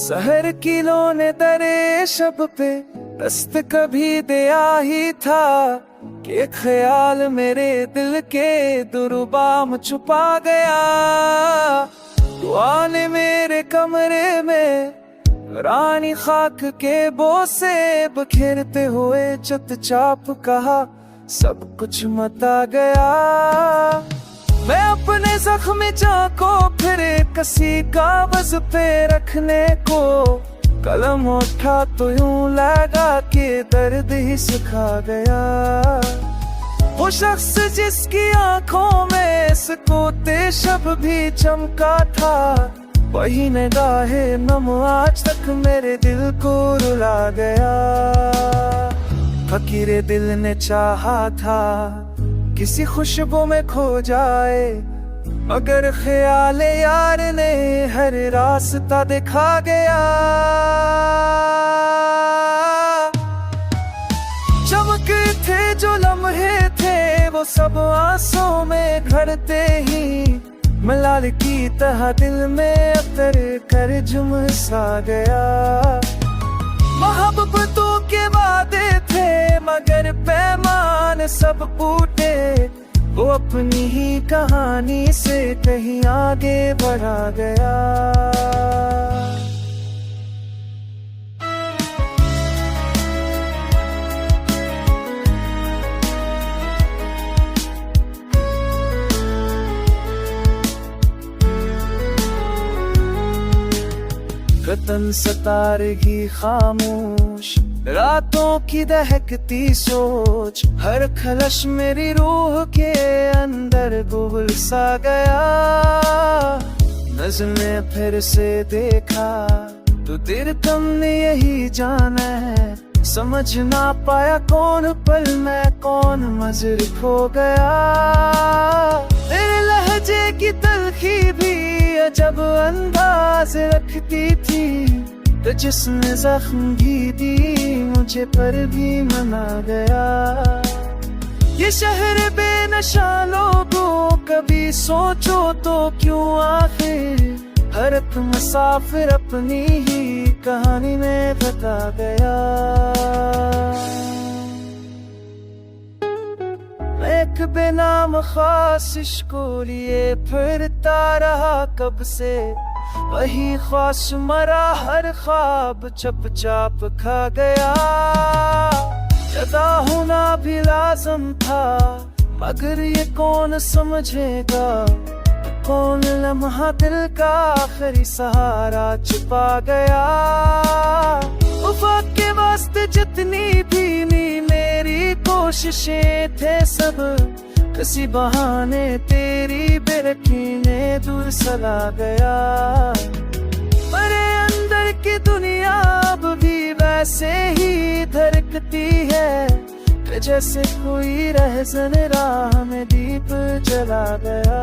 शहर की लोने दरे शब पे दस्त कभी दिया ही था कि ख्याल मेरे दिल के दुर्बाम छुपा गया। दुआ ने मेरे कमरे में रानी खाक के बोसे बखेरते हुए चुपचाप कहा सब कुछ मता गया। मैं अपने जख्म को फिर कसी कागज पे रखने को कलम उठा तो यूं लगा कि दर्द ही सुखा गया। वो शख्स जिसकी आंखों में सुकूते शब भी चमका था, वही निगाहे नम आज तक मेरे दिल को रुला गया। फकीरे दिल ने चाहा था किसी खुशबू में खो जाए, मगर ख्याल यार ने हर रास्ता दिखा गया। चमके थे जो लम्हे थे वो सब आंसू में घड़ते ही मलाल की तरह दिल में उतर कर झुमसा गया। मोहब्बतों के वादे थे मगर पैमान सब टूटे, वो अपनी ही कहानी से कहीं आगे बढ़ा गया। रतन सतारगी खामोश रातों की दहकती सोच, हर खलश मेरी रूह के अंदर गुल सा गया। नज़्म ने फिर से देखा तो दिल तुमने यही जाना है, समझ ना पाया कौन पल मैं कौन मजर खो गया। तेरे लहजे की तलखी भी जब अंदाज रखती थी, तो जिसने जख्म भी दी मुझे पर भी मना गया। ये शहर बेनशा लोगों कभी सोचो तो क्यों आखिर, हर एक मुसाफिर अपनी ही कहानी में बता गया। एक बेनाम ख्वाहिश को लिए फिरता रहा कब से, वही ख्वाहिश मरा हर ख्वाब चुपचाप खा गया। जदा होना भी लाज़म था मगर ये कौन समझेगा, कौन लम्हा दिल का आखिरी सहारा छुपा गया। वफा के वास्ते जितनी भी मेरी कोशिशें थे सब, किसी बहाने तेरी बेरखी ने दूर सला गया। मेरे अंदर की दुनिया अब भी वैसे ही धड़कती है, कि जैसे कोई रहज़न राह में दीप जला गया।